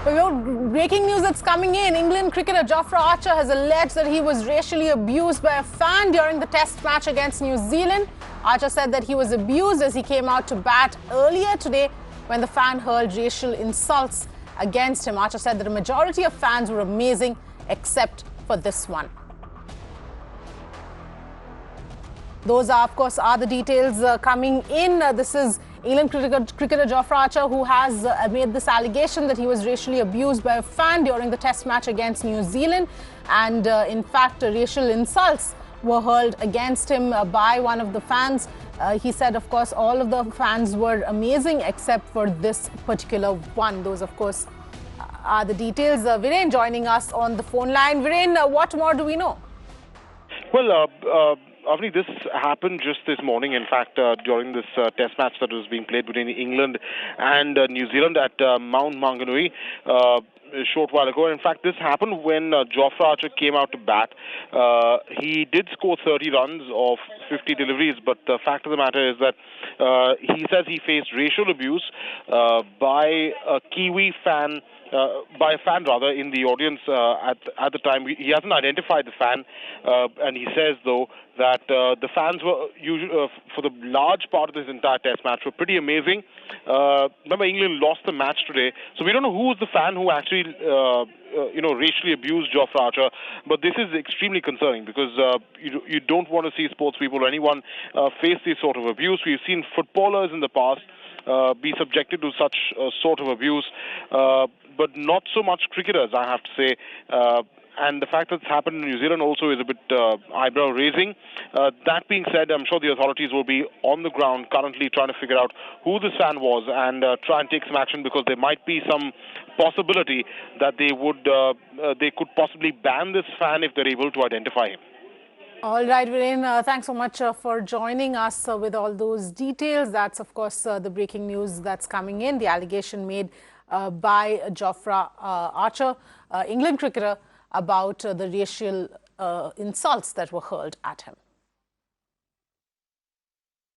Breaking news that's coming in. England cricketer Jofra Archer has alleged that he was racially abused by a fan during the test match against New Zealand. Archer said that he was abused as he came out to bat earlier today when the fan hurled racial insults against him. Archer said that a majority of fans were amazing except for this one. Those are, of course, the details coming in. This is England cricketer Jofra Archer, who has made this allegation that he was racially abused by a fan during the test match against New Zealand. And in fact, racial insults were hurled against him by one of the fans. He said, of course, all of the fans were amazing except for this particular one. Those, of course, are the details. Viren joining us on the phone line. Viren, what more do we know? Well, Avni, this happened just this morning. In fact, during this test match that was being played between England and New Zealand at Mount Maunganui a short while ago. In fact, this happened when Jofra Archer came out to bat. He did score 30 runs of 50 deliveries, but the fact of the matter is that he says he faced racial abuse by a Kiwi fan. By a fan, rather, in the audience at the time. He hasn't identified the fan, and he says, though, that the fans were, for the large part of this entire test match, were pretty amazing. Remember, England lost the match today, so we don't know who was the fan who actually, racially abused Jofra Archer, but this is extremely concerning because you don't want to see sports people or anyone face this sort of abuse. We've seen footballers in the past be subjected to such sort of abuse, but not so much cricketers, I have to say. And the fact that it's happened in New Zealand also is a bit eyebrow-raising. That being said, I'm sure the authorities will be on the ground currently trying to figure out who this fan was and try and take some action, because there might be some possibility that they could possibly ban this fan if they're able to identify him. All right, Viren, thanks so much for joining us with all those details. That's, of course, the breaking news that's coming in, the allegation made by Jofra Archer, England cricketer, about the racial insults that were hurled at him.